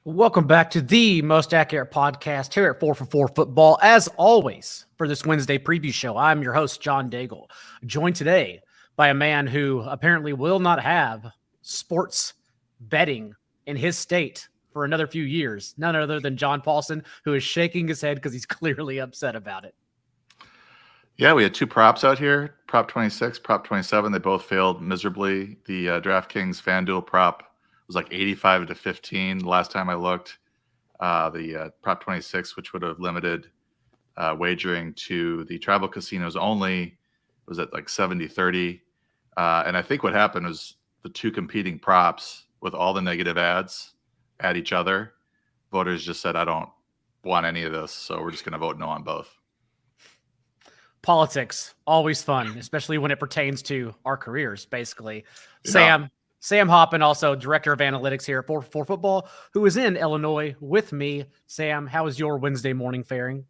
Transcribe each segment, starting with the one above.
Welcome back to the most accurate podcast here at 4for4 Football. As always, for this Wednesday preview show, I'm your host, John Daigle, joined today by a man who apparently will not have sports betting in his state for another few years. None other than John Paulsen, who is shaking his head because he's clearly upset about it. Yeah, we had two props out here, Prop 26, Prop 27. They both failed miserably. The DraftKings FanDuel prop was like 85-15 the last time I looked. The Prop 26, which would have limited wagering to the travel casinos only, was at like 70-30. And I think what happened was the two competing props with all the negative ads at each other. Voters just said, I don't want any of this, so we're just going to vote no on both. Politics, always fun, especially when it pertains to our careers, basically. Yeah. Sam Hoppen, also director of analytics here at 4for4 Football, who is in Illinois with me. Sam, how is your Wednesday morning faring?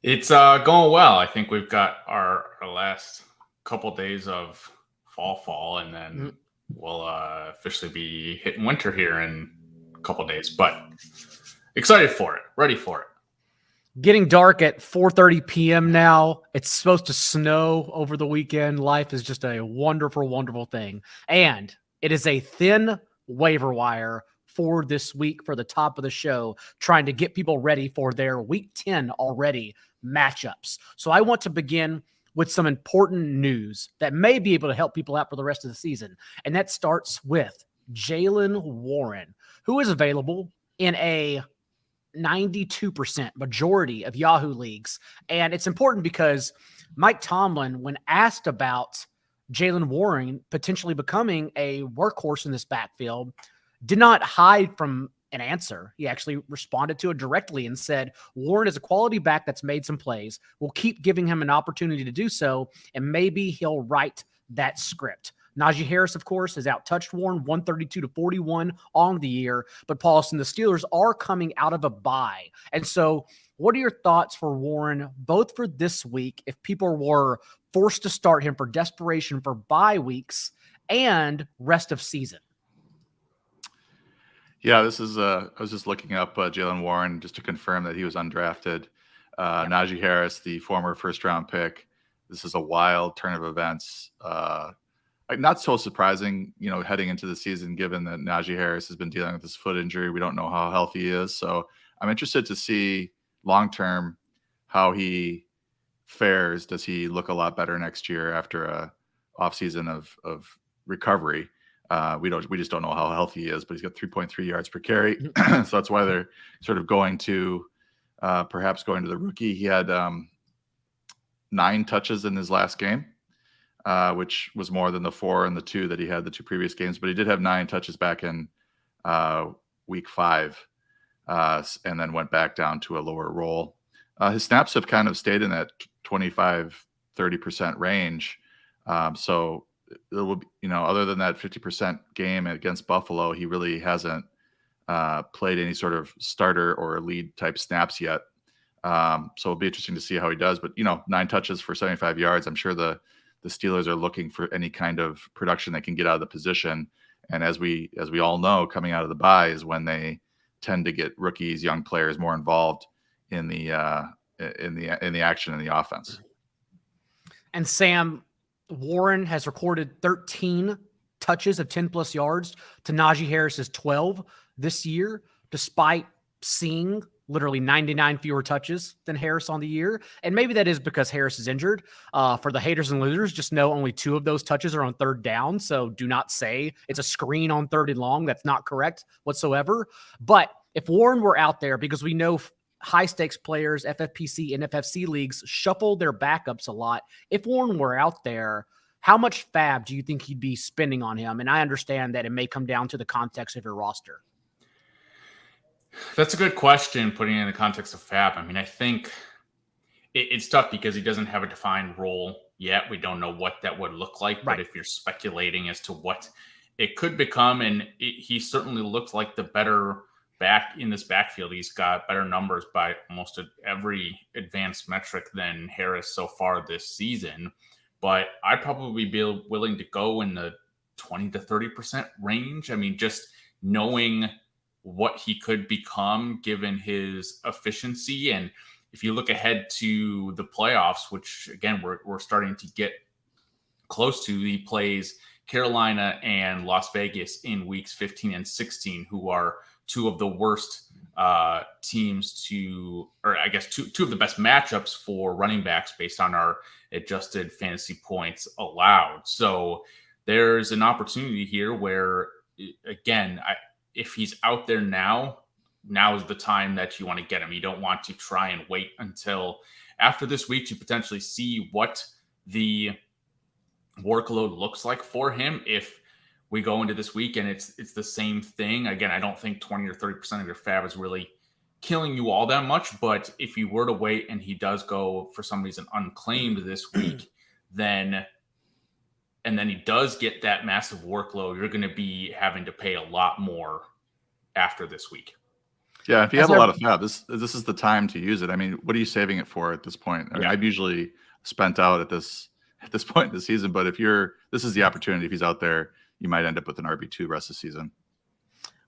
It's going well. I think we've got our last couple days of fall, and then we'll officially be hitting winter here in a couple days. But excited for it, ready for it. Getting dark at 4:30 p.m. now. It's supposed to snow over the weekend. Life is just a wonderful, wonderful thing. And it is a thin waiver wire for this week for the top of the show, trying to get people ready for their week 10 already matchups. So I want to begin with some important news that may be able to help people out for the rest of the season. And that starts with Jaylen Warren, who is available in a 92% majority of Yahoo leagues. And it's important because Mike Tomlin, when asked about Jaylen Warren potentially becoming a workhorse in this backfield, did not hide from an answer. He actually responded to it directly and said, Warren is a quality back that's made some plays. We'll keep giving him an opportunity to do so, and maybe he'll write that script. Najee Harris, of course, has out-touched Warren 132-41 on the year. But, Paulsen, the Steelers are coming out of a bye. And so what are your thoughts for Warren, both for this week, if people were forced to start him for desperation for bye weeks and rest of season? Yeah, this is I was just looking up Jaylen Warren just to confirm that he was undrafted. Najee Harris, the former first-round pick. This is a wild turn of events. Not so surprising, heading into the season, given that Najee Harris has been dealing with this foot injury. We don't know how healthy he is. So I'm interested to see long-term how he fares. Does he look a lot better next year after a offseason of recovery? We just don't know how healthy he is, but he's got 3.3 yards per carry. So that's why they're sort of going to perhaps going to the rookie. He had 9 touches in his last game. Which was more than the 4 and the 2 that he had the 2 previous games. But he did have 9 touches back in week 5 and then went back down to a lower role. His snaps have kind of stayed in that 25-30% range. So it will be, other than that 50% game against Buffalo, he really hasn't played any sort of starter or lead type snaps yet. So it'll be interesting to see how he does. But, 9 touches for 75 yards. I'm sure the Steelers are looking for any kind of production they can get out of the position. And as we all know, coming out of the bye is when they tend to get rookies, young players more involved in the action in the offense. And Sam, Warren has recorded 13 touches of 10+ yards to Najee Harris's 12 this year, despite seeing literally 99 fewer touches than Harris on the year. And maybe that is because Harris is injured. For the haters and losers, just know only 2 of those touches are on 3rd down. So do not say it's a screen on 3rd and long. That's not correct whatsoever. But if Warren were out there, because we know high stakes players, FFPC and FFC leagues shuffle their backups a lot. If Warren were out there, how much fab do you think he'd be spending on him? And I understand that it may come down to the context of your roster. That's a good question, putting it in the context of fab. I mean, I think it's tough because he doesn't have a defined role yet. We don't know what that would look like. Right. But if you're speculating as to what it could become, and he certainly looked like the better back in this backfield. He's got better numbers by almost every advanced metric than Harris so far this season. But I'd probably be willing to go in the 20 to 30% range. I mean, just knowing what he could become given his efficiency. And if you look ahead to the playoffs, which again, we're starting to get close to, he plays Carolina and Las Vegas in weeks 15 and 16, who are two of the worst teams two of the best matchups for running backs based on our adjusted fantasy points allowed. So there's an opportunity here where, again, if he's out there now is the time that you want to get him. You don't want to try and wait until after this week to potentially see what the workload looks like for him. If we go into this week and it's the same thing, again, I don't think 20 or 30% of your fab is really killing you all that much. But if you were to wait and he does go for some reason unclaimed this week, then he does get that massive workload, you're going to be having to pay a lot more after this week. Yeah, if you have a lot of fab, this is the time to use it. I mean, what are you saving it for at this point? I mean, I've usually spent out at this point in the season, but this is the opportunity. If he's out there, you might end up with an RB2 rest of the season.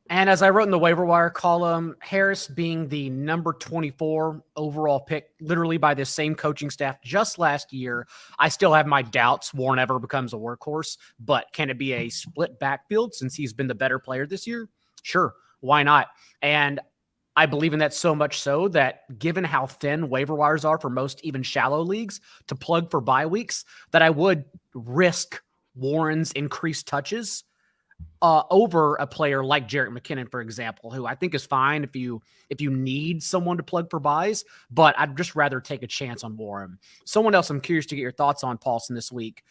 And as I wrote in the waiver wire column, Harris being the number 24 overall pick, literally by this same coaching staff just last year, I still have my doubts Warren ever becomes a workhorse, but can it be a split backfield since he's been the better player this year? Sure. Why not? And I believe in that so much so that given how thin waiver wires are for most even shallow leagues to plug for bye weeks, that I would risk Warren's increased touches over a player like Jerick McKinnon, for example, who I think is fine if you need someone to plug for buys, but I'd just rather take a chance on Warren. Someone else I'm curious to get your thoughts on, Paulsen, this week,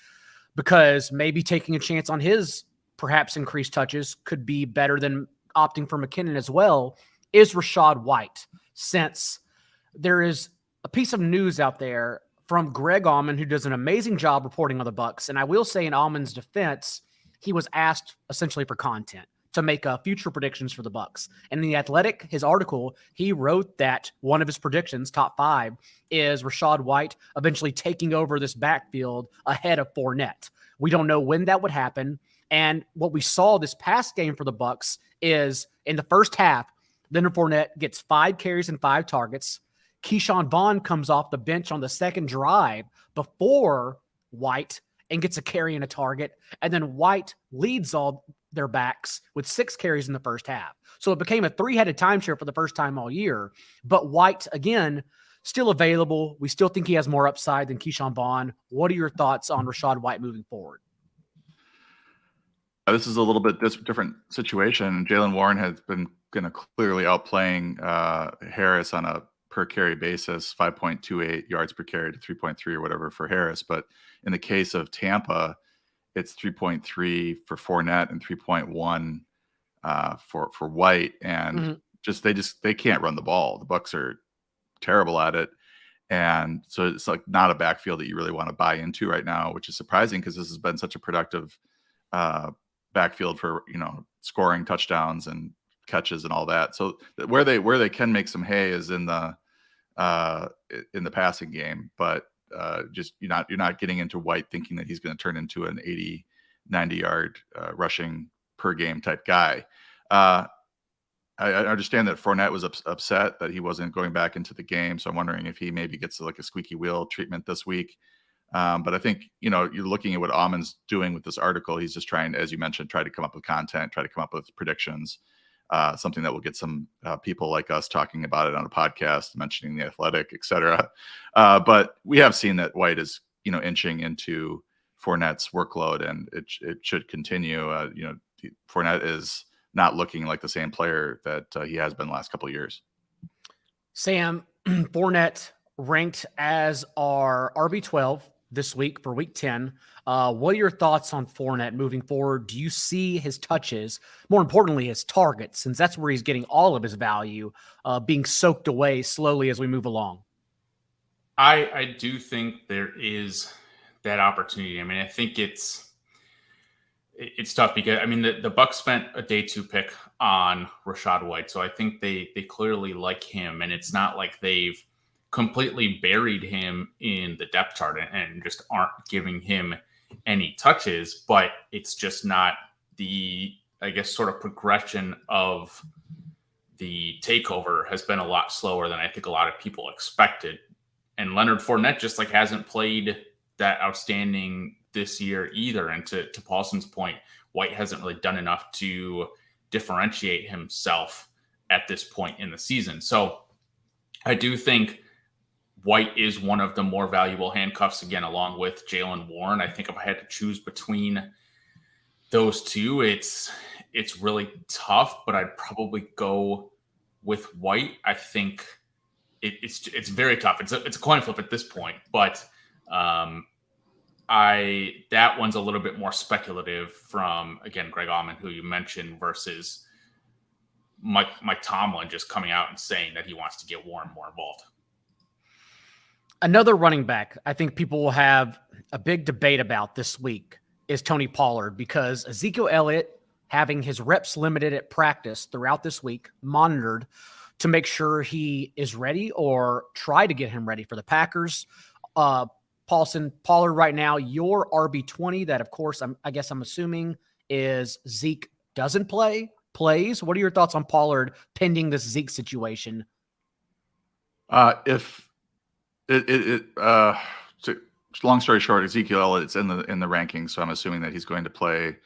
because maybe taking a chance on his perhaps increased touches could be better than opting for McKinnon as well, is Rachaad White, since there is a piece of news out there from Greg Auman, who does an amazing job reporting on the Bucs. And I will say in Auman's defense, he was asked essentially for content to make future predictions for the Bucs. And in The Athletic, his article, he wrote that one of his predictions, top 5, is Rachaad White eventually taking over this backfield ahead of Fournette. We don't know when that would happen. And what we saw this past game for the Bucs is in the first half, Leonard Fournette gets 5 carries and 5 targets. Keyshawn Vaughn comes off the bench on the second drive before White and gets a carry and a target. And then White leads all their backs with 6 carries in the first half. So it became a 3-headed timeshare for the first time all year. But White, again, still available. We still think he has more upside than Keyshawn Vaughn. What are your thoughts on Rachaad White moving forward? This is a little bit different situation. Jaylen Warren has been clearly outplaying Harris on a per carry basis, 5.28 yards per carry to 3.3 or whatever for Harris. But in the case of Tampa, it's 3.3 for Fournette and 3.1 for White. And they can't run the ball. The Bucs are terrible at it. And so it's like not a backfield that you really want to buy into right now, which is surprising because this has been such a productive backfield for, scoring touchdowns and catches and all that. So where they can make some hay is in the passing game, but just you're not getting into White thinking that he's going to turn into an 80-90 yard rushing per game type guy. I understand that Fournette was upset that he wasn't going back into the game, so I'm wondering if he maybe gets like a squeaky wheel treatment this week. But I think, you're looking at what Auman's doing with this article. He's just trying, as you mentioned, try to come up with content, try to come up with predictions, something that will get some people like us talking about it on a podcast, mentioning The Athletic, et cetera. But we have seen that White is, inching into Fournette's workload, and it should continue. Fournette is not looking like the same player that he has been the last couple of years. Sam, Fournette ranked as our RB12 this week for week 10. What are your thoughts on Fournette moving forward? Do you see his touches, more importantly, his targets, since that's where he's getting all of his value, being soaked away slowly as we move along? I do think there is that opportunity. I mean, I think it's tough because, the Bucs spent a day 2 pick on Rachaad White, so I think they clearly like him, and it's not like they've completely buried him in the depth chart and just aren't giving him any touches, but it's just not the, sort of progression of the takeover has been a lot slower than I think a lot of people expected. And Leonard Fournette just like hasn't played that outstanding this year either. And to Paulsen's point, White hasn't really done enough to differentiate himself at this point in the season. So I do think White is one of the more valuable handcuffs, again, along with Jaylen Warren. I think if I had to choose between those two, it's really tough, but I'd probably go with White. I think it's very tough. It's a coin flip at this point, but that one's a little bit more speculative from, again, Greg Allman, who you mentioned, versus Mike Tomlin just coming out and saying that he wants to get Warren more involved. Another running back I think people will have a big debate about this week is Tony Pollard, because Ezekiel Elliott having his reps limited at practice throughout this week, monitored to make sure he is ready or try to get him ready for the Packers. Paulsen, Pollard right now, your RB20 that, of course, I'm assuming is Zeke doesn't plays. What are your thoughts on Pollard pending this Zeke situation? Long story short, Ezekiel Elliott's in the rankings, so I'm assuming that he's going to play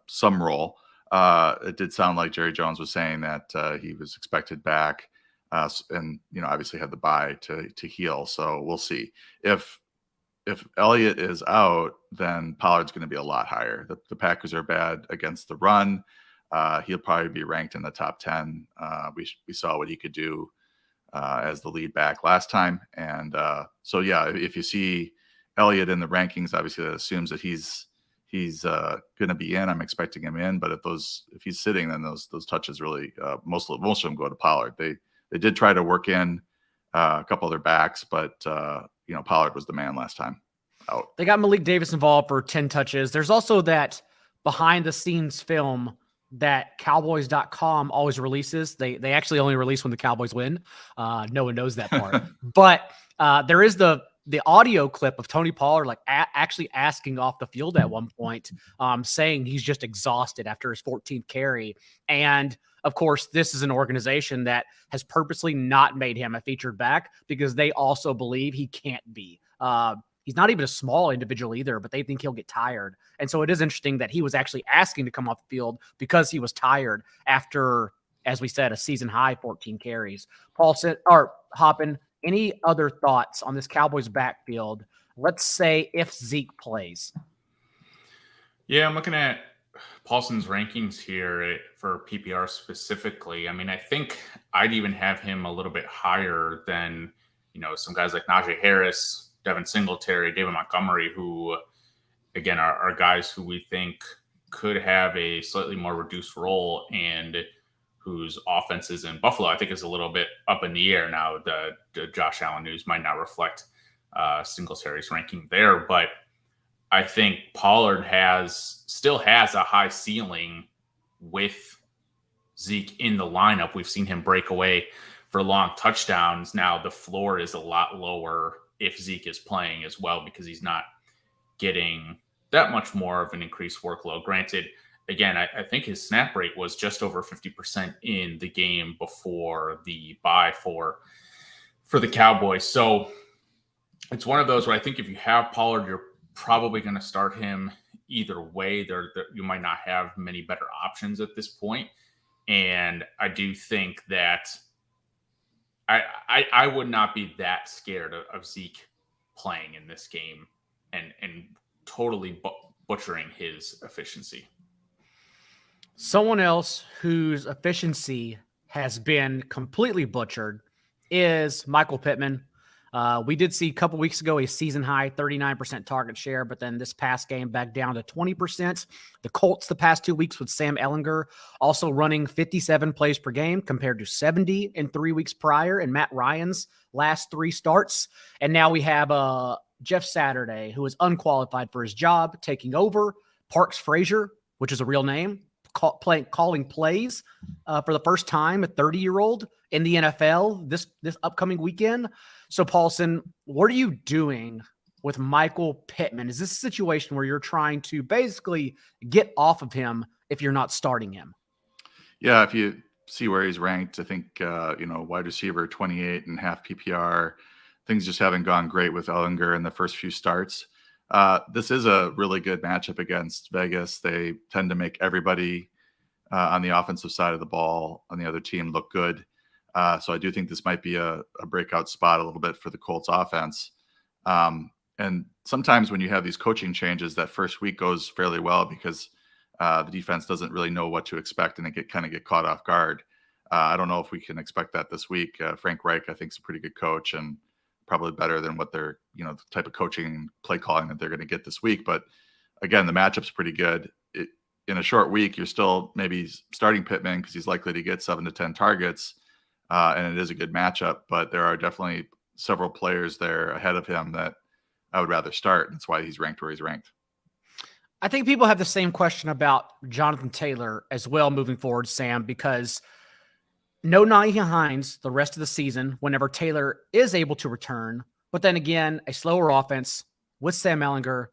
some role. It did sound like Jerry Jones was saying that he was expected back, and obviously had the bye to heal. So we'll see. If Elliott is out, then Pollard's going to be a lot higher. The Packers are bad against the run. He'll probably be ranked in the top 10. We saw what he could do as the lead back last time. And so, yeah, if you see Elliott in the rankings, obviously that assumes that he's going to be in. I'm expecting him in, but if he's sitting, then those touches really most of them go to Pollard. They did try to work in a couple other backs, but Pollard was the man last time out. They got Malik Davis involved for 10 touches. There's also that behind the scenes film that Cowboys.com always releases. They actually only release when the Cowboys win. No one knows that part. But there is the audio clip of Tony Pollard actually asking off the field at one point, saying he's just exhausted after his 14th carry. And of course, this is an organization that has purposely not made him a featured back because they also believe he can't be. He's not even a small individual either, but they think he'll get tired. And so it is interesting that he was actually asking to come off the field because he was tired after, as we said, a season high 14 carries. Paulsen or Hoppen, any other thoughts on this Cowboys backfield? Let's say if Zeke plays. Yeah, I'm looking at Paulsen's rankings here for PPR specifically. I mean, I think I'd even have him a little bit higher than, some guys like Najee Harris, Devin Singletary, David Montgomery, who, again, are guys who we think could have a slightly more reduced role and whose offenses in Buffalo, I think, is a little bit up in the air now. The Josh Allen news might not reflect Singletary's ranking there, but I think Pollard still has a high ceiling with Zeke in the lineup. We've seen him break away for long touchdowns. Now the floor is a lot lower if Zeke is playing as well, because he's not getting that much more of an increased workload. Granted, again, I think his snap rate was just over 50% in the game before the bye for the Cowboys. So it's one of those where I think if you have Pollard, you're probably going to start him either way. You might not have many better options at this point. And I do think that I would not be that scared of Zeke playing in this game and totally butchering his efficiency. Someone else whose efficiency has been completely butchered is Michael Pittman. We did see a couple weeks ago a season high 39% target share, but then this past game back down to 20%. The Colts the past 2 weeks with Sam Ehlinger also running 57 plays per game compared to 70 in 3 weeks prior in Matt Ryan's last 3 starts. And now we have Jeff Saturday, who is unqualified for his job, taking over. Parks Frazier, which is a real name, calling plays for the first time, a 30-year-old in the NFL this upcoming weekend. So, Paulsen, what are you doing with Michael Pittman? Is this a situation where you're trying to basically get off of him if you're not starting him? Yeah, if you see where he's ranked. I think, wide receiver 28 and half PPR. Things just haven't gone great with Ehlinger in the first few starts. This is a really good matchup against Vegas. They tend to make everybody on the offensive side of the ball on the other team look good. So I do think this might be a breakout spot a little bit for the Colts offense. And sometimes when you have these coaching changes, that first week goes fairly well because the defense doesn't really know what to expect and they get caught off guard. I don't know if we can expect that this week. Frank Reich, I think, is a pretty good coach and probably better than what they're, the type of coaching play calling that they're going to get this week. But again, the matchup's pretty good. In a short week, you're still maybe starting Pittman because he's likely to get 7 to 10 targets. And it is a good matchup, but there are definitely several players there ahead of him that I would rather start. That's why he's ranked where he's ranked. I think people have the same question about Jonathan Taylor as well moving forward, Sam, because no Nyheim Hines the rest of the season whenever Taylor is able to return. But then again, a slower offense with Sam Ehlinger,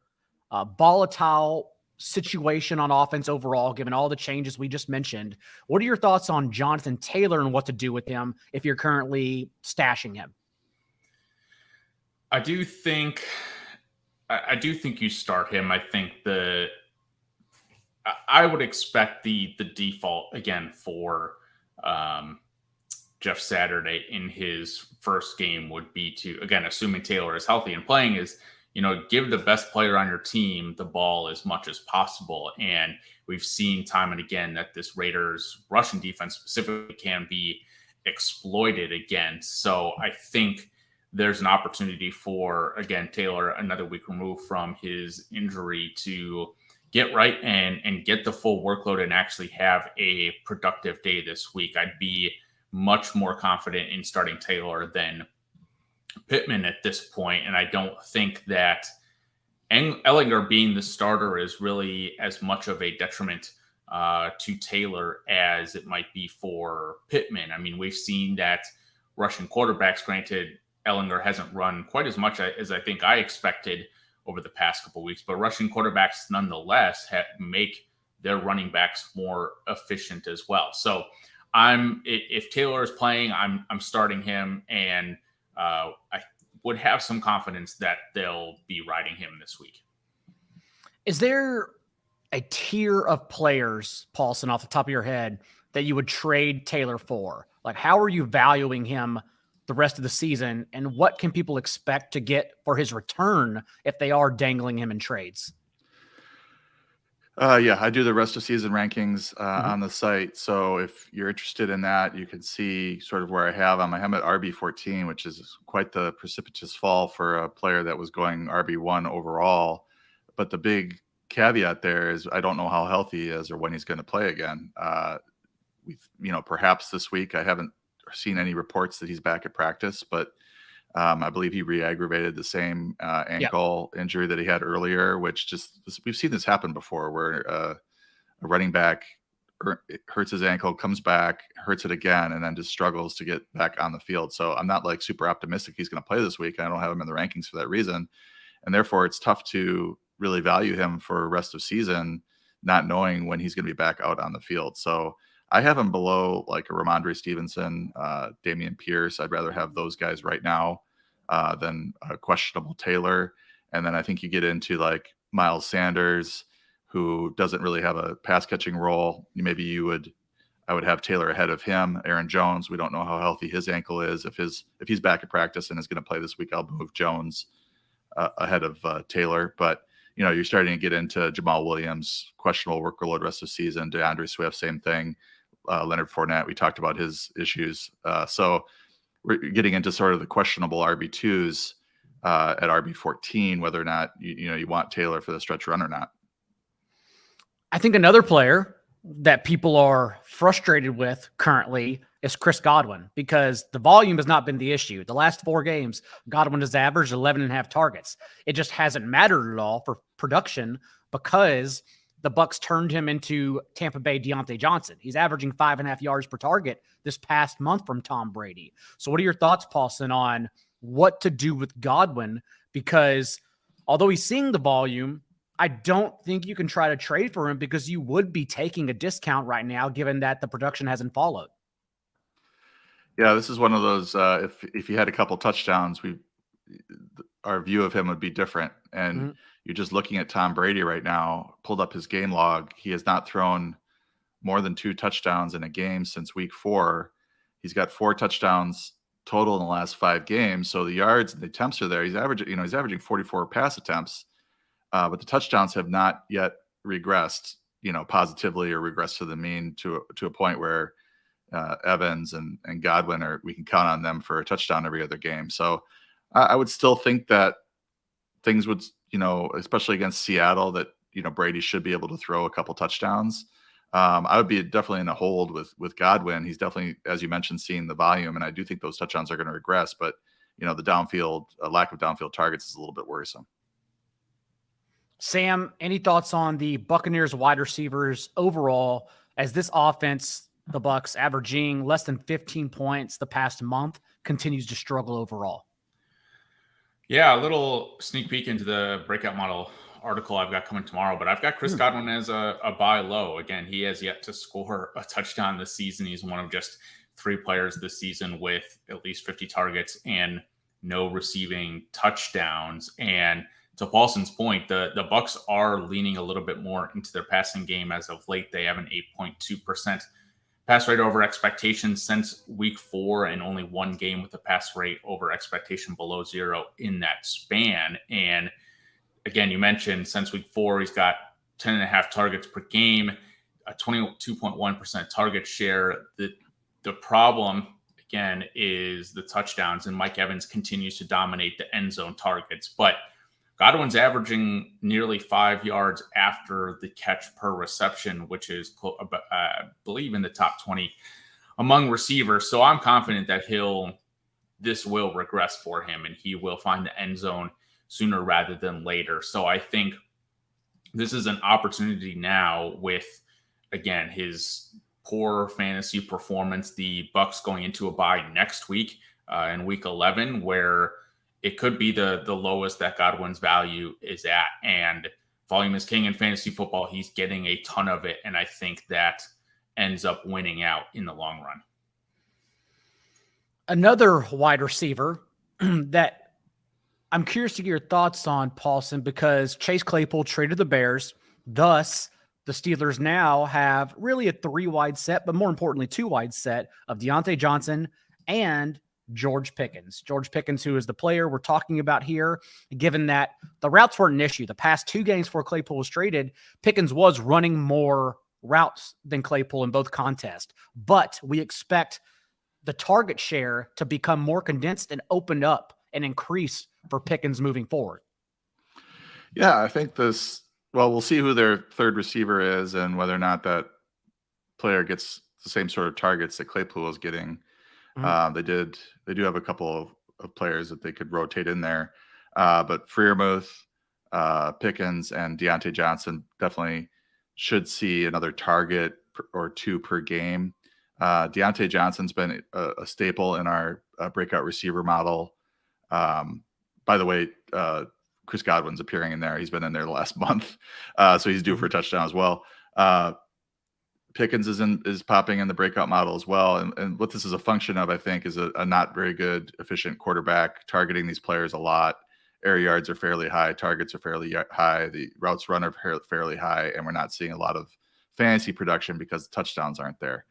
volatile situation on offense overall, given all the changes we just mentioned. What are your thoughts on Jonathan Taylor and what to do with him if you're currently stashing him? I do think you start him. I think I would expect the default again for Jeff Saturday in his first game would be to, again, assuming Taylor is healthy and playing, is, give the best player on your team the ball as much as possible. And we've seen time and again that this Raiders rushing defense specifically can be exploited again. So I think there's an opportunity for, again, Taylor, another week removed from his injury, to get right and get the full workload and actually have a productive day this week. I'd be much more confident in starting Taylor than Pittman at this point. And I don't think that Ehlinger being the starter is really as much of a detriment to Taylor as it might be for Pittman. I mean, we've seen that rushing quarterbacks, granted, Ehlinger hasn't run quite as much as I think I expected over the past couple of weeks, but rushing quarterbacks nonetheless make their running backs more efficient as well. So if Taylor is playing, I'm starting him, and I would have some confidence that they'll be riding him this week. Is there a tier of players, Paulsen, off the top of your head, that you would trade Taylor for? Like, how are you valuing him the rest of the season, and what can people expect to get for his return if they are dangling him in trades? Yeah, I do the rest of season rankings on the site. So if you're interested in that, you can see sort of where I have him. I have him at RB14, which is quite the precipitous fall for a player that was going RB1 overall. But the big caveat there is I don't know how healthy he is or when he's going to play again. Perhaps this week. I haven't seen any reports that he's back at practice, but I believe he re-aggravated the same ankle injury that he had earlier, which we've seen this happen before, where a running back hurts his ankle, comes back, hurts it again, and then just struggles to get back on the field. So I'm not super optimistic he's going to play this week. I don't have him in the rankings for that reason. And therefore it's tough to really value him for rest of season, not knowing when he's going to be back out on the field. So I have him below like a Rhamondre Stevenson, Dameon Pierce. I'd rather have those guys right now than a questionable Taylor. And then I think you get into like Miles Sanders, who doesn't really have a pass catching role. I would have Taylor ahead of him. Aaron Jones, we don't know how healthy his ankle is. If he's back at practice and is going to play this week, I'll move Jones ahead of Taylor. But you're starting to get into Jamal Williams, questionable workload rest of season. DeAndre Swift, same thing. Leonard Fournette, we talked about his issues. So we're getting into sort of the questionable RB2s at RB14, whether or not you want Taylor for the stretch run or not. I think another player that people are frustrated with currently is Chris Godwin, because the volume has not been the issue. The last 4 games, Godwin has averaged 11.5 targets. It just hasn't mattered at all for production because the Bucs turned him into Tampa Bay Deontay Johnson. He's averaging 5.5 yards per target this past month from Tom Brady. So what are your thoughts, Paulsen, on what to do with Godwin? Because although he's seeing the volume, I don't think you can try to trade for him because you would be taking a discount right now, given that the production hasn't followed. Yeah, this is one of those. If he had a couple touchdowns, our view of him would be different. And you're just looking at Tom Brady right now. Pulled up his game log. He has not thrown more than 2 touchdowns in a game since week 4. He's got 4 touchdowns total in the last 5 games. So the yards and the attempts are there. He's averaging 44 pass attempts, but the touchdowns have not yet regressed, positively or regressed to the mean to a point where Evans and Godwin we can count on them for a touchdown every other game. So I would still think that things would, especially against Seattle, that Brady should be able to throw a couple touchdowns. I would be definitely in a hold with Godwin. He's definitely, as you mentioned, seeing the volume, and I do think those touchdowns are going to regress. But the downfield lack of downfield targets is a little bit worrisome. Sam, any thoughts on the Buccaneers wide receivers overall as this offense, the Bucs averaging less than 15 points the past month, continues to struggle overall? Yeah, a little sneak peek into the breakout model article I've got coming tomorrow, but I've got Chris Godwin as a buy low. Again, he has yet to score a touchdown this season. He's one of just 3 players this season with at least 50 targets and no receiving touchdowns. And to Paulsen's point, the Bucs are leaning a little bit more into their passing game as of late. They have an 8.2% pass rate over expectation since week 4, and only 1 game with a pass rate over expectation below 0 in that span. And again, you mentioned since week 4, he's got 10.5 targets per game, a 22.1% target share. The problem, again, is the touchdowns, and Mike Evans continues to dominate the end zone targets. But Godwin's averaging nearly 5 yards after the catch per reception, which is, I believe, in the top 20 among receivers. So I'm confident that this will regress for him, and he will find the end zone sooner rather than later. So I think this is an opportunity now with, again, his poor fantasy performance, the Bucs going into a bye next week in week 11, where it could be the lowest that Godwin's value is at. And volume is king in fantasy football. He's getting a ton of it, and I think that ends up winning out in the long run. Another wide receiver that I'm curious to get your thoughts on, Paulsen, because Chase Claypool traded the Bears. Thus, the Steelers now have really a 3-wide set, but more importantly, 2-wide set of Deontay Johnson and George Pickens. George Pickens, who is the player we're talking about here, given that the routes weren't an issue. The past 2 games before Claypool was traded, Pickens was running more routes than Claypool in both contests. But we expect the target share to become more condensed and opened up and increase for Pickens moving forward. Yeah, I think we'll see who their third receiver is and whether or not that player gets the same sort of targets that Claypool is getting. They do have a couple of players that they could rotate in there. But Freiermuth, Pickens, and Deontay Johnson definitely should see another target or 2 per game. Deontay Johnson's been a staple in our breakout receiver model. By the way, Chris Godwin's appearing in there. He's been in there the last month. So he's due for a touchdown as well. Pickens is popping in the breakout model as well. And what this is a function of, I think, is a not very good, efficient quarterback targeting these players a lot. Air yards are fairly high. Targets are fairly high. The routes run are fairly high. And we're not seeing a lot of fantasy production because the touchdowns aren't there.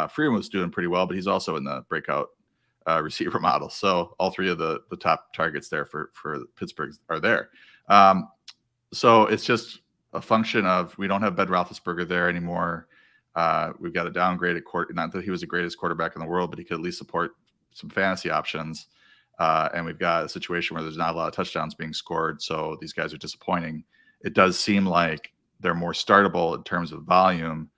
Freeman's doing pretty well, but he's also in the breakout receiver model. So all 3 of the top targets there for Pittsburgh are there. So it's just a function of we don't have Ben Roethlisberger there anymore. We've got a downgraded not that he was the greatest quarterback in the world, but he could at least support some fantasy options. And we've got a situation where there's not a lot of touchdowns being scored. So these guys are disappointing. It does seem like they're more startable in terms of volume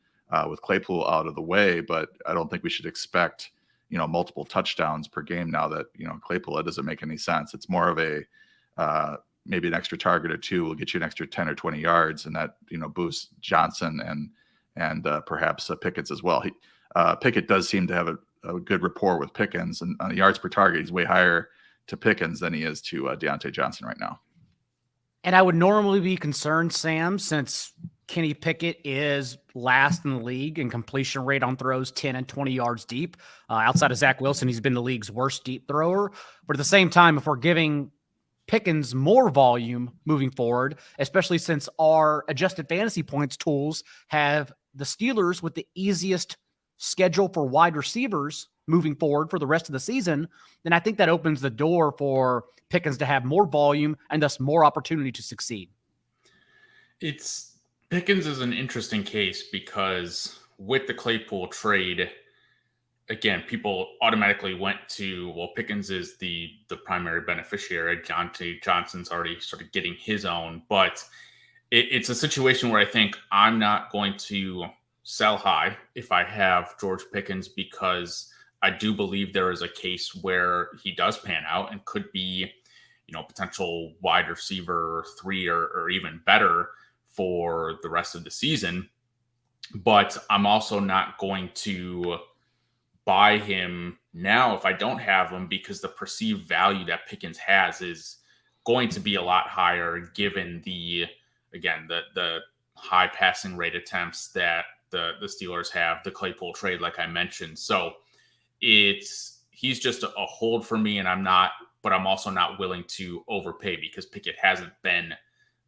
with Claypool out of the way, but I don't think we should expect, multiple touchdowns per game now that, Claypool, it doesn't make any sense. It's more of a maybe an extra target or 2 will get you an extra 10 or 20 yards, and that, boosts Johnson and perhaps Pickens as well. Pickett does seem to have a good rapport with Pickens, and on the yards per target, he's way higher to Pickens than he is to Deontay Johnson right now. And I would normally be concerned, Sam, since Kenny Pickett is last in the league in completion rate on throws 10 and 20 yards deep. Outside of Zach Wilson, he's been the league's worst deep thrower. But at the same time, if we're giving Pickens more volume moving forward, especially since our adjusted fantasy points tools have the Steelers with the easiest schedule for wide receivers moving forward for the rest of the season, then I think that opens the door for Pickens to have more volume and thus more opportunity to succeed. Pickens is an interesting case because with the Claypool trade, again, people automatically went to, well, Pickens is the primary beneficiary. Jonte Johnson's already sort of getting his own, but it's a situation where I think I'm not going to sell high if I have George Pickens, because I do believe there is a case where he does pan out and could be, potential wide receiver 3 or even better for the rest of the season. But I'm also not going to buy him now if I don't have him, because the perceived value that Pickens has is going to be a lot higher given the high passing rate attempts that the Steelers have, the Claypool trade, like I mentioned. So he's just a hold for me, and I'm also not willing to overpay because Pickett hasn't been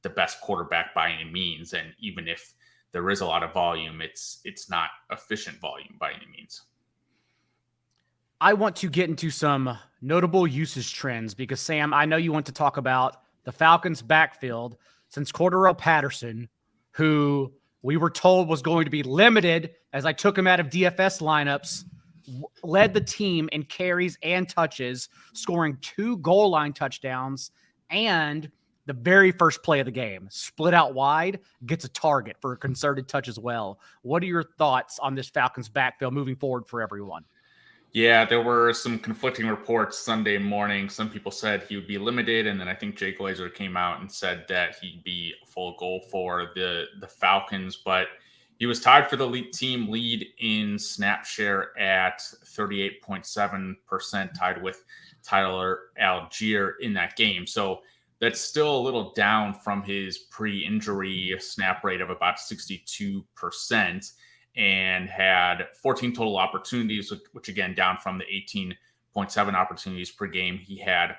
the best quarterback by any means. And even if there is a lot of volume, it's not efficient volume by any means. I want to get into some notable usage trends because, Sam, I know you want to talk about the Falcons' backfield since Cordarrelle Patterson, who we were told was going to be limited as I took him out of DFS lineups, led the team in carries and touches, scoring 2 goal line touchdowns, and the very first play of the game, split out wide, gets a target for a concerted touch as well. What are your thoughts on this Falcons backfield moving forward for everyone? Yeah, there were some conflicting reports Sunday morning. Some people said he would be limited, and then I think Jay Glazer came out and said that he'd be a full goal for the Falcons, but he was tied for the team lead in snap share at 38.7%, tied with Tyler Algier in that game. So that's still a little down from his pre-injury snap rate of about 62%, and had 14 total opportunities, which again, down from the 18.7 opportunities per game he had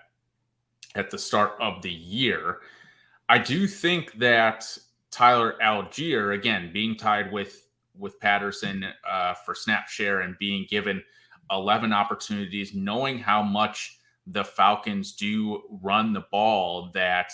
at the start of the year. I do think that Tyler Algier, again, being tied with Patterson for snap share and being given 11 opportunities, knowing how much the Falcons do run the ball, that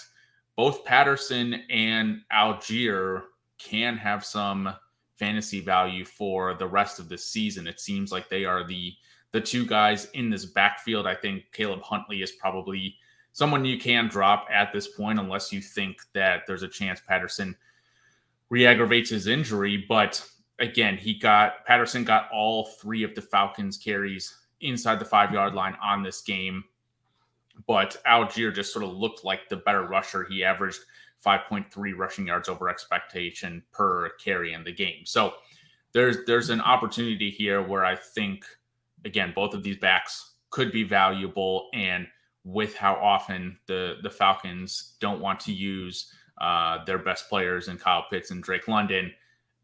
both Patterson and Algier can have some fantasy value for the rest of the season. It seems like they are the 2 guys in this backfield. I think Caleb Huntley is probably someone you can drop at this point, unless you think that there's a chance Patterson re-aggravates his injury. But again, Patterson got all 3 of the Falcons carries inside the 5-yard line on this game. But Algier just sort of looked like the better rusher. He averaged 5.3 rushing yards over expectation per carry in the game. So there's an opportunity here where I think, again, both of these backs could be valuable. And with how often the Falcons don't want to use their best players in Kyle Pitts and Drake London,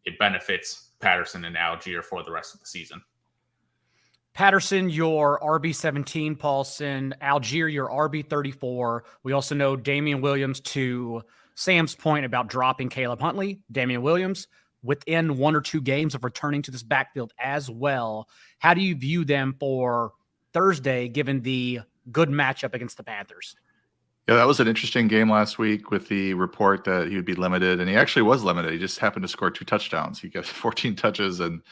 it benefits Patterson and Algier for the rest of the season. Patterson, your RB17, Paulsen, Algier, your RB34. We also know Damian Williams, to Sam's point about dropping Caleb Huntley, Damian Williams, within 1 or 2 games of returning to this backfield as well. How do you view them for Thursday, given the good matchup against the Panthers? Yeah, that was an interesting game last week with the report that he would be limited, and he actually was limited. He just happened to score 2 touchdowns. He got 14 touches and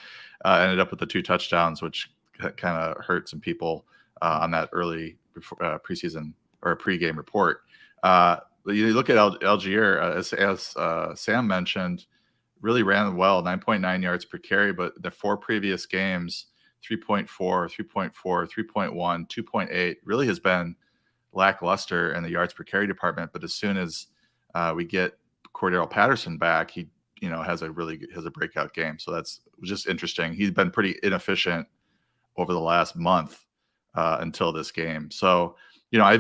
ended up with the 2 touchdowns, which kind of hurt some people on that early preseason or pregame report. You look at Algier, as Sam mentioned, really ran well, 9.9 yards per carry, but the 4 previous games, 3.4, 3.4, 3.1, 2.8, really has been lackluster in the yards per carry department. But as soon as we get Cordarrelle Patterson back, he has a breakout game. So that's just interesting. He's been pretty inefficient over the last month until this game. So, I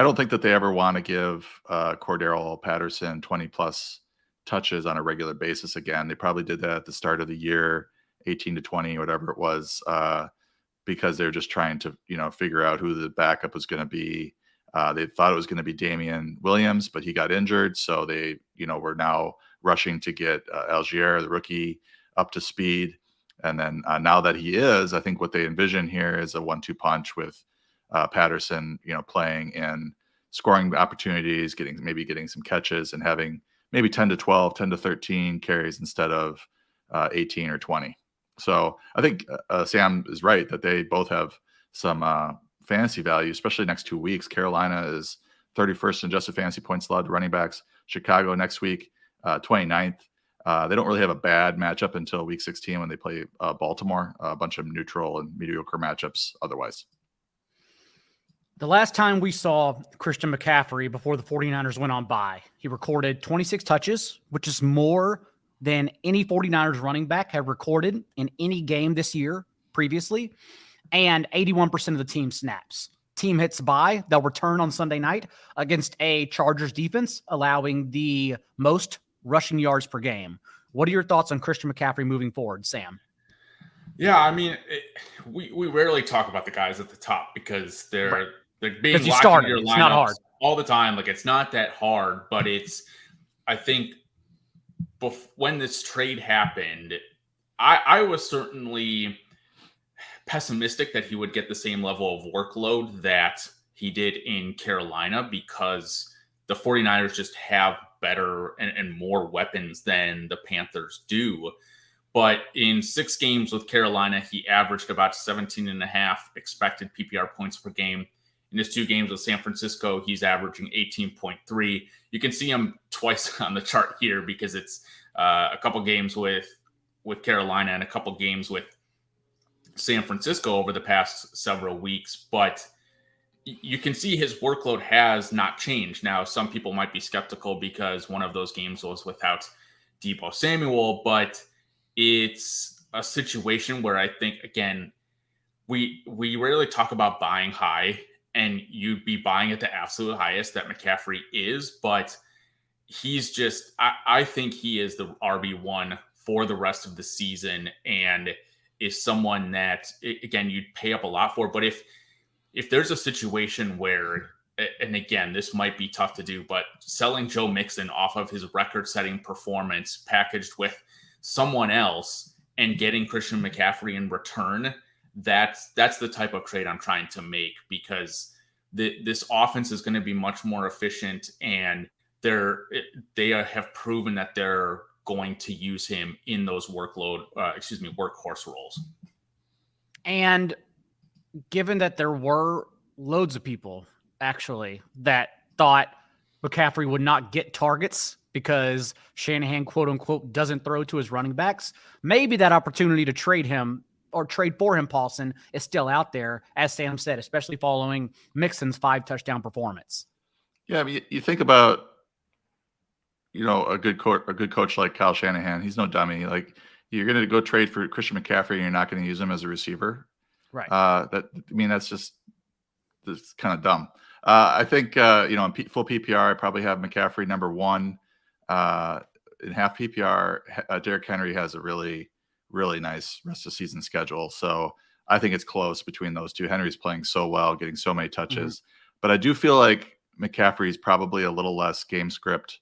don't think that they ever want to give Cordarrelle Patterson 20 plus touches on a regular basis again. They probably did that at the start of the year, 18 to 20, whatever it was, because they're just trying to, figure out who the backup was going to be. They thought it was going to be Damian Williams, but he got injured. So they, were now rushing to get Algier, the rookie, up to speed. And then now that he is, I think what they envision here is a 1-2 punch with Patterson, playing in scoring opportunities, getting some catches and having maybe 10 to 12, 10 to 13 carries instead of 18 or 20. So I think Sam is right that they both have some fantasy value, especially next 2 weeks. Carolina is 31st in adjusted fantasy points allowed to running backs. Chicago next week, 29th. They don't really have a bad matchup until week 16 when they play Baltimore, a bunch of neutral and mediocre matchups otherwise. The last time we saw Christian McCaffrey before the 49ers went on bye, he recorded 26 touches, which is more than any 49ers running back have recorded in any game this year previously, and 81% of the team snaps. Team hits bye, they'll return on Sunday night against a Chargers defense, allowing the most rushing yards per game. What are your thoughts on Christian McCaffrey moving forward, Sam? Yeah, I mean, we rarely talk about the guys at the top because they're being locked into your lineups it's not hard all the time. Like, it's not that hard, but I think when this trade happened, I was certainly pessimistic that he would get the same level of workload that he did in Carolina because the 49ers just have better and more weapons than the Panthers do. But in 6 games with Carolina, he averaged about 17.5 expected PPR points per game. In his 2 games with San Francisco, he's averaging 18.3. You can see him twice on the chart here because it's a couple games with Carolina and a couple games with San Francisco over the past several weeks. But you can see his workload has not changed. Now, some people might be skeptical because one of those games was without Deebo Samuel, but it's a situation where I think, again, we rarely talk about buying high, and you'd be buying at the absolute highest that McCaffrey is, but he's just, I think he is the RB1 for the rest of the season and is someone that, again, you'd pay up a lot for. But if there's a situation where, and again, this might be tough to do, but selling Joe Mixon off of his record-setting performance packaged with someone else and getting Christian McCaffrey in return, that's the type of trade I'm trying to make because this offense is going to be much more efficient, and they have proven that they're going to use him in those workhorse roles. And given that there were loads of people actually that thought McCaffrey would not get targets because Shanahan, quote unquote, doesn't throw to his running backs, maybe that opportunity to trade him or trade for him, Paulsen, is still out there, as Sam said, especially following Mixon's 5 touchdown performance. Yeah, I mean, you think about, a good coach like Kyle Shanahan. He's no dummy. Like, you're going to go trade for Christian McCaffrey and you're not going to use him as a receiver. Right. That's kind of dumb. I think, in full PPR, I probably have McCaffrey number 1. In half PPR, Derrick Henry has a really, really nice rest of season schedule. So I think it's close between those two. Henry's playing so well, getting so many touches. But I do feel like McCaffrey's probably a little less game script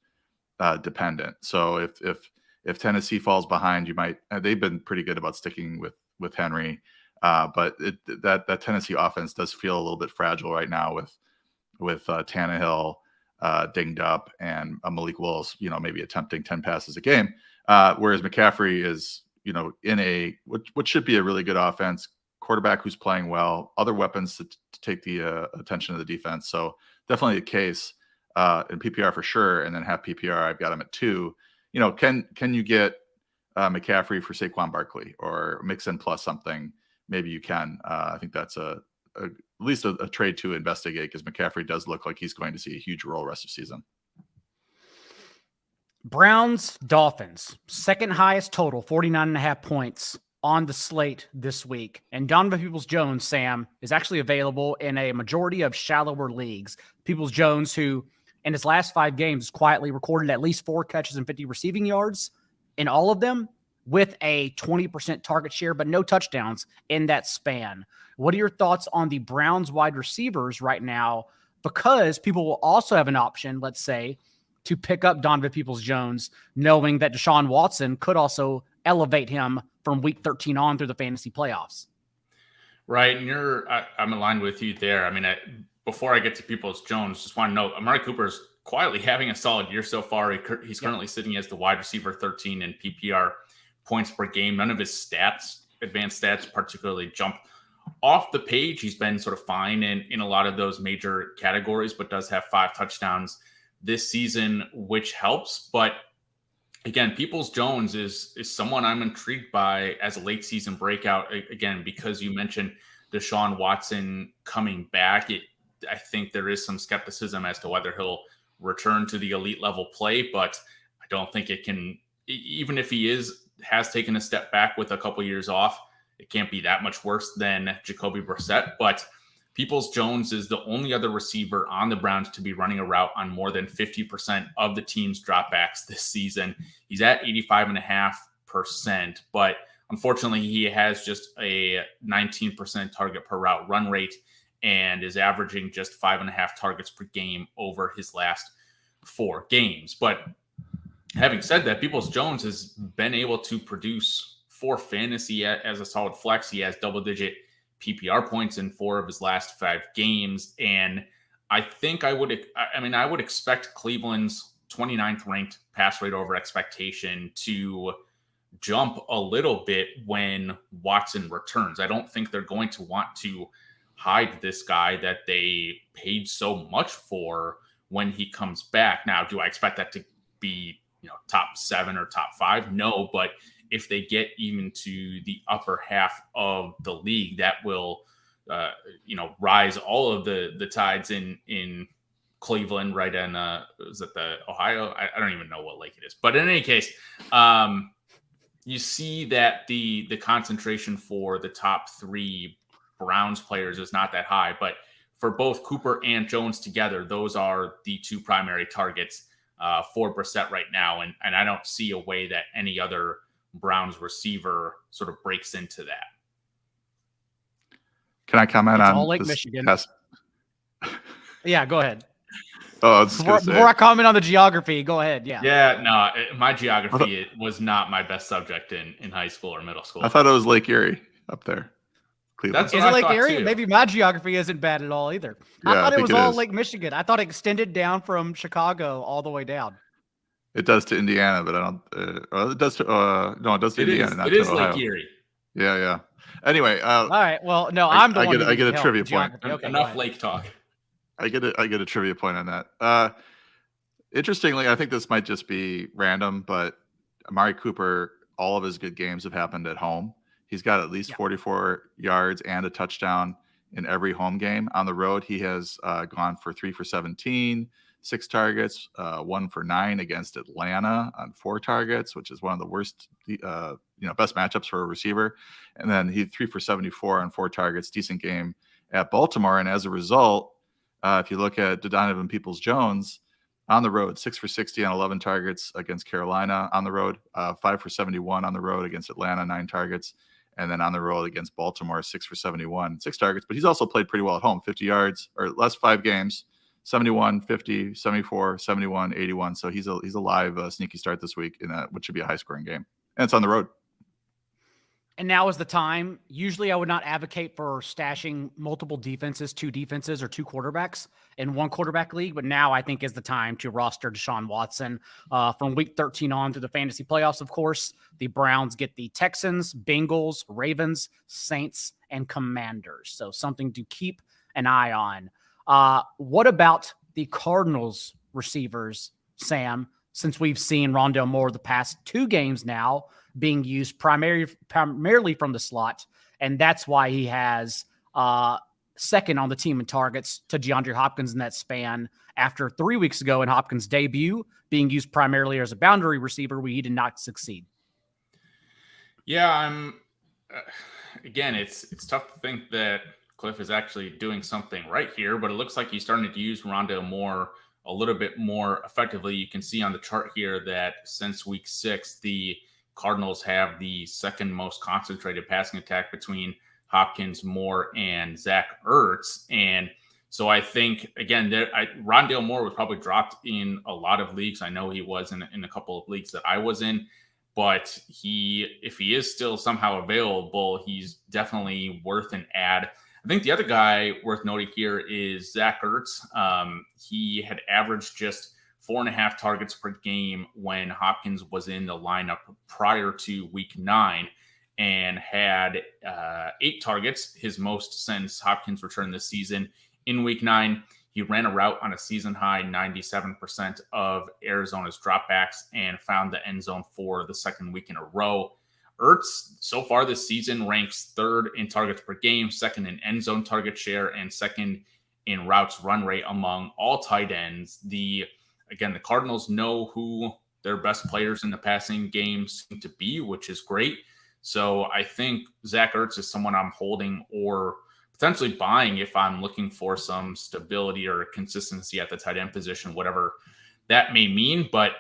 dependent. So if Tennessee falls behind, they've been pretty good about sticking with Henry. But that Tennessee offense does feel a little bit fragile right now with Tannehill dinged up and Malik Willis, maybe attempting 10 passes a game. Whereas McCaffrey is, in what should be a really good offense, quarterback who's playing well, other weapons to take the attention of the defense. So definitely a case in PPR for sure. And then half PPR, I've got him at 2. Can you get McCaffrey for Saquon Barkley or mix in plus something? Maybe you can. I think that's at least a trade to investigate because McCaffrey does look like he's going to see a huge role rest of season. Browns, Dolphins, second highest total, 49.5 points on the slate this week. And Donovan Peoples-Jones, Sam, is actually available in a majority of shallower leagues. Peoples-Jones, who in his last 5 games, quietly recorded at least 4 catches and 50 receiving yards in all of them, with a 20% target share, but no touchdowns in that span. What are your thoughts on the Browns wide receivers right now? Because people will also have an option, let's say, to pick up Donovan Peoples-Jones, knowing that Deshaun Watson could also elevate him from week 13 on through the fantasy playoffs. Right. And I'm aligned with you there. I mean, before I get to Peoples-Jones, just want to note, Amari Cooper's quietly having a solid year so far. He's currently sitting as the wide receiver 13 in PPR points per game. None of his advanced stats particularly jump off the page. He's been sort of fine in a lot of those major categories, but does have 5 touchdowns this season, which helps. But again, Peoples-Jones is someone I'm intrigued by as a late season breakout. Again, because you mentioned Deshaun Watson coming back, I think there is some skepticism as to whether he'll return to the elite level play, but I don't think it can, even if he has taken a step back with a couple years off, it can't be that much worse than Jacoby Brissett. But Peoples-Jones is the only other receiver on the Browns to be running a route on more than 50% of the team's dropbacks this season. He's at 85.5%, but unfortunately he has just a 19% target per route run rate and is averaging just 5.5 targets per game over his last 4 games. But having said that, Peoples-Jones has been able to produce for fantasy as a solid flex. He has double-digit PPR points in 4 of his last 5 games. And I think I would expect Cleveland's 29th ranked pass rate over expectation to jump a little bit when Watson returns. I don't think they're going to want to hide this guy that they paid so much for when he comes back. Now, do I expect that to be, top 7 or top 5? No, but if they get even to the upper half of the league, that will, rise all of the tides in Cleveland, right? And is it the Ohio? I don't even know what lake it is, but in any case, you see that the concentration for the top 3 Browns players is not that high, but for both Cooper and Jones together, those are the 2 primary targets for Brissett right now. And I don't see a way that any other Browns receiver sort of breaks into that. Can I comment on all Lake Michigan? Yeah, go ahead. Before I comment on the geography, go ahead. Yeah. Yeah, no, my geography was not my best subject in high school or middle school. I thought it was Lake Erie up there. Cleveland. Is it Lake Erie? Maybe my geography isn't bad at all either. Yeah, I thought it was all is. Lake Michigan. I thought it extended down from Chicago all the way down. It does to Indiana, but I don't. It does to no, it does to Indiana. Not it is Ohio. Lake Erie. Yeah. Anyway, all right. Well, no, I'm the one. I get a trivia point. Okay, enough lake talk. I get a trivia point on that. Interestingly, I think this might just be random, but Amari Cooper, all of his good games have happened at home. He's got at least 44 yards and a touchdown in every home game. On the road, he has gone for 3 for 17, 6 targets, 1 for 9 against Atlanta on 4 targets, which is one of the worst, best matchups for a receiver. And then he 3 for 74 on 4 targets, decent game at Baltimore. And as a result, if you look at Donovan Peoples-Jones on the road, 6 for 60 on 11 targets against Carolina on the road, 5 for 71 on the road against Atlanta, 9 targets. And then on the road against Baltimore, 6 for 71, 6 targets. But he's also played pretty well at home, 50 yards or last 5 games, 71, 50, 74, 71, 81. So he's a live sneaky start this week in what should be a high-scoring game. And it's on the road. And now is the time. Usually I would not advocate for stashing multiple defenses, 2 defenses or 2 quarterbacks in 1 quarterback league. But now I think is the time to roster Deshaun Watson from week 13 on to the fantasy playoffs. Of course, the Browns get the Texans, Bengals, Ravens, Saints, and Commanders. So something to keep an eye on. What about the Cardinals receivers, Sam, since we've seen Rondale Moore the past 2 games now being used primarily from the slot, and that's why he has second on the team in targets to DeAndre Hopkins in that span after 3 weeks ago in Hopkins' debut, being used primarily as a boundary receiver where he did not succeed. Yeah, again, it's tough to think that Cliff is actually doing something right here, but it looks like he's starting to use Rondale Moore a little bit more effectively. You can see on the chart here that since week 6, the Cardinals have the second most concentrated passing attack between Hopkins, Moore, and Zach Ertz. And so I think, again, Rondale Moore was probably dropped in a lot of leagues. I know he was in a couple of leagues that I was in. But if he is still somehow available, he's definitely worth an add. I think the other guy worth noting here is Zach Ertz. He had averaged just 4.5 targets per game when Hopkins was in the lineup prior to week 9 and had 8 targets, his most since Hopkins returned this season. In week 9, he ran a route on a season-high 97% of Arizona's dropbacks and found the end zone for the second week in a row. Ertz, so far this season, ranks 3rd in targets per game, 2nd in end zone target share, and 2nd in routes run rate among all tight ends. The Cardinals know who their best players in the passing game seem to be, which is great. So I think Zach Ertz is someone I'm holding or potentially buying if I'm looking for some stability or consistency at the tight end position, whatever that may mean. But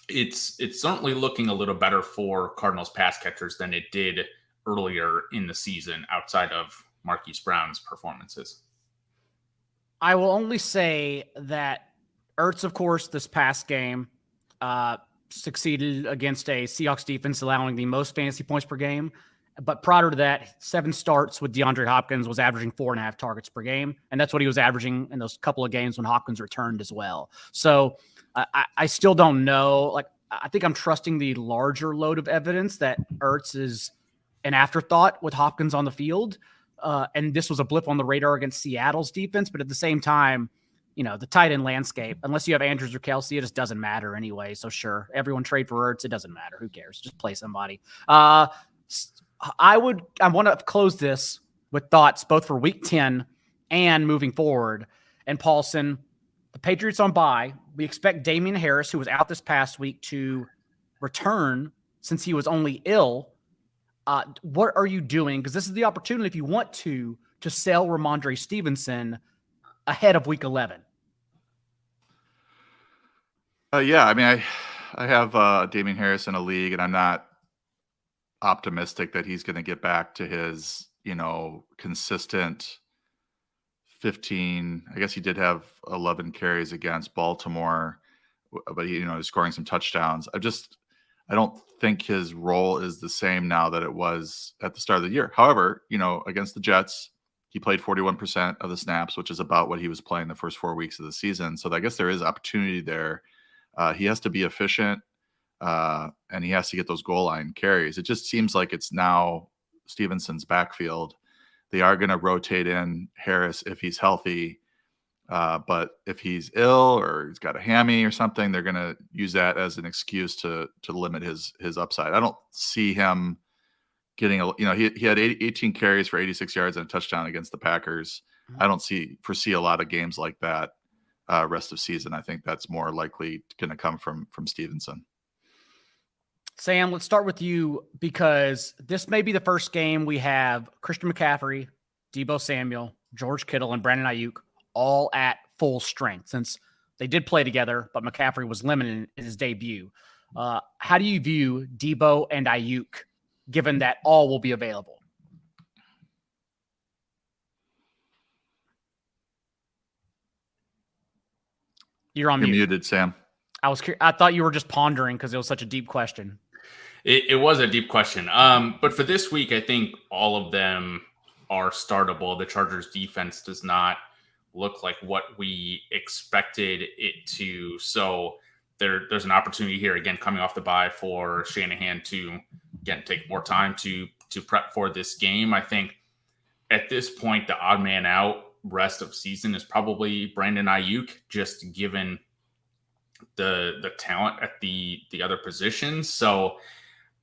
it's certainly looking a little better for Cardinals pass catchers than it did earlier in the season outside of Marquise Brown's performances. I will only say that Ertz, of course, this past game succeeded against a Seahawks defense allowing the most fantasy points per game. But prior to that, 7 starts with DeAndre Hopkins was averaging 4.5 targets per game. And that's what he was averaging in those couple of games when Hopkins returned as well. So I still don't know. Like, I think I'm trusting the larger load of evidence that Ertz is an afterthought with Hopkins on the field. And this was a blip on the radar against Seattle's defense. But at the same time, the tight end landscape, unless you have Andrews or Kelsey, it just doesn't matter anyway. So sure, everyone trade for Ertz. It doesn't matter. Who cares? Just play somebody. I want to close this with thoughts both for week 10 and moving forward. And Paulsen, the Patriots on bye. We expect Damian Harris, who was out this past week, to return since he was only ill. What are you doing? Because this is the opportunity, if you want to sell Rhamondre Stevenson ahead of week 11. Yeah, I mean, I have Damian Harris in a league, and I'm not optimistic that he's going to get back to his, consistent 15. I guess he did have 11 carries against Baltimore, but he, he's scoring some touchdowns. I don't think his role is the same now that it was at the start of the year. However, against the Jets, he played 41% of the snaps, which is about what he was playing the first 4 weeks of the season. So I guess there is opportunity there. He has to be efficient. And he has to get those goal line carries. It just seems like it's now Stevenson's backfield. They are going to rotate in Harris if he's healthy. But if he's ill or he's got a hammy or something, they're going to use that as an excuse to limit his upside. I don't see him getting he had 18 carries for 86 yards and a touchdown against the Packers. Mm-hmm. I don't foresee a lot of games like that rest of season. I think that's more likely going to come from Stevenson. Sam, let's start with you because this may be the first game we have Christian McCaffrey, Deebo Samuel, George Kittle, and Brandon Ayuk all at full strength since they did play together, but McCaffrey was limited in his debut. How do you view Deebo and Ayuk, given that all will be available? You're on mute. Muted, Sam. I thought you were just pondering because it was such a deep question. It was a deep question. But for this week, I think all of them are startable. The Chargers defense does not look like what we expected it to. So there's an opportunity here, again, coming off the bye for Shanahan to, again, take more time to prep for this game. I think at this point, the odd man out rest of season is probably Brandon Ayuk, just given the talent at the other positions. So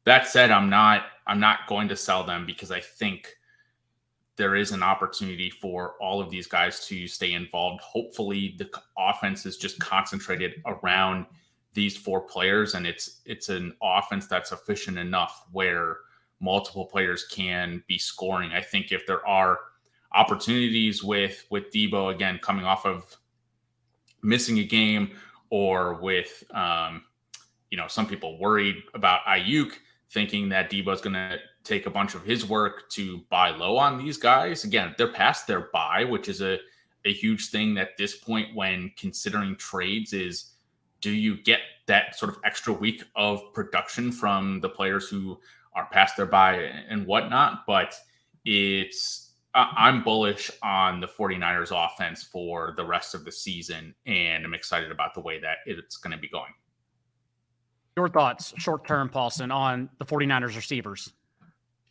that said, I'm not going to sell them because I think there is an opportunity for all of these guys to stay involved. Hopefully the offense is just concentrated around these 4 players, and it's an offense that's efficient enough where multiple players can be scoring. I think if there are opportunities with Deebo, again, coming off of missing a game, or with, some people worried about Ayuk, thinking that Debo's going to take a bunch of his work to buy low on these guys. Again, they're past their buy, which is a huge thing at this point when considering trades is, do you get that sort of extra week of production from the players who are past their buy and whatnot? But I'm bullish on the 49ers offense for the rest of the season, and I'm excited about the way that it's going to be going. Your thoughts, short-term, Paulsen, on the 49ers receivers?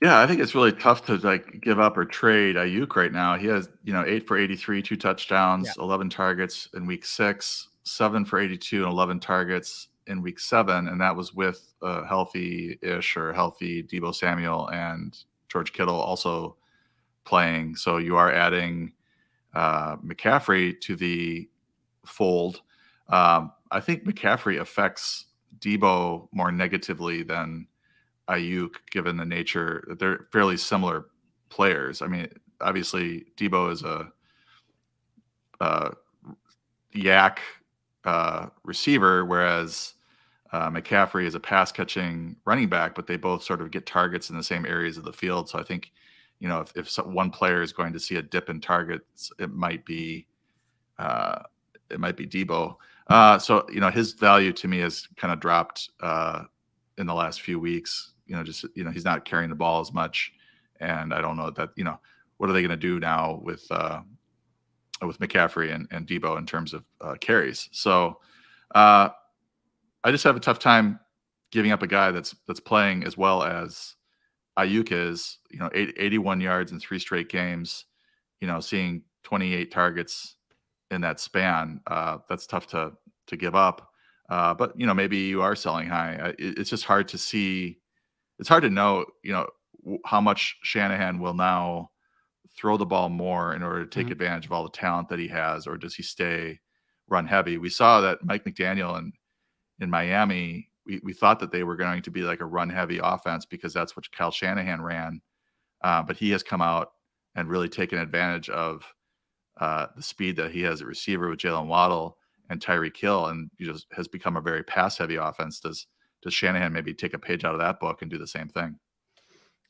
Yeah, I think it's really tough to give up or trade Ayuk right now. He has, 8 for 83, 2 touchdowns, 11 targets in week 6, 7 for 82 and 11 targets in week 7. And that was with a healthy-ish or healthy Deebo Samuel and George Kittle also playing. So you are adding McCaffrey to the fold. I think McCaffrey affects Deebo more negatively than Ayuk, given the nature that they're fairly similar players. I mean, obviously Deebo is a yak receiver, whereas McCaffrey is a pass catching running back, but they both sort of get targets in the same areas of the field. So I think, if one player is going to see a dip in targets, it might be Deebo. So his value to me has kind of dropped in the last few weeks. He's not carrying the ball as much, and I don't know that what are they going to do now with McCaffrey and Deebo in terms of carries. So I just have a tough time giving up a guy that's playing as well as Ayuk is. 81 yards in 3 straight games. Seeing 28 targets in that span. That's tough to give up. But maybe you are selling high. It's just hard to see. It's hard to know, how much Shanahan will now throw the ball more in order to take advantage of all the talent that he has, or does he stay run heavy? We saw that Mike McDaniel in Miami, we thought that they were going to be like a run heavy offense because that's what Kyle Shanahan ran. But he has come out and really taken advantage of the speed that he has at receiver with Jaylen Waddle and Tyreek Hill, and just has become a very pass heavy offense. Does Shanahan maybe take a page out of that book and do the same thing?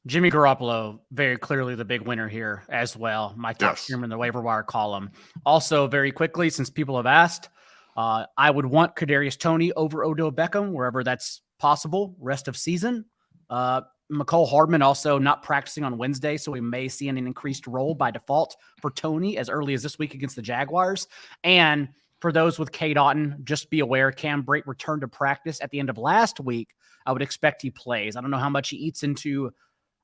Jimmy Garoppolo, very clearly the big winner here as well. My top streamer in the waiver wire column. Also, very quickly, since people have asked, I would want Kadarius Toney over Odell Beckham wherever that's possible rest of season. McCole Hardman also not practicing on Wednesday, so we may see an increased role by default for Toney as early as this week against the Jaguars. And for those with Cade Otton, just be aware Cam Brate returned to practice at the end of last week. I would expect he plays. I don't know how much he eats into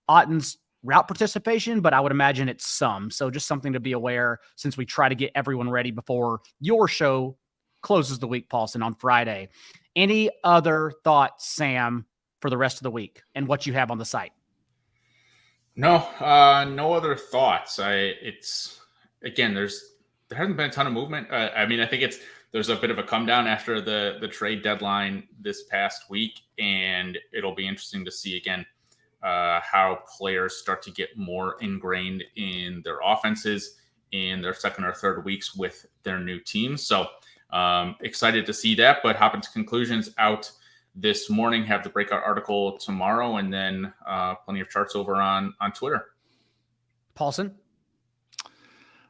Otton's route participation, but I would imagine it's some. So just something to be aware since we try to get everyone ready before your show closes the week, Paulsen, on Friday. Any other thoughts, Sam, for the rest of the week and what you have on the site? No, no other thoughts. There hasn't been a ton of movement. I think there's a bit of a come down after the trade deadline this past week, and it'll be interesting to see again how players start to get more ingrained in their offenses in their second or third weeks with their new teams. So excited to see that, but hop into conclusions out this morning, have the breakout article tomorrow, and then plenty of charts over on Twitter. Paulsen?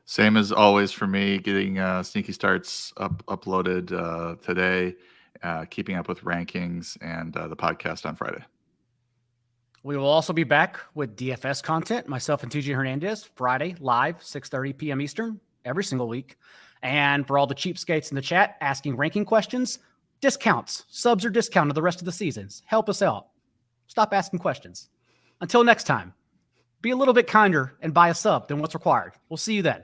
Same as always for me, getting sneaky starts uploaded today, keeping up with rankings and the podcast on Friday. We will also be back with DFS content, myself and TJ Hernandez, Friday, live, 6:30 p.m. Eastern, every single week. And for all the cheapskates in the chat asking ranking questions, discounts, subs are discounted the rest of the seasons. Help us out. Stop asking questions. Until next time, be a little bit kinder and buy a sub than what's required. We'll see you then.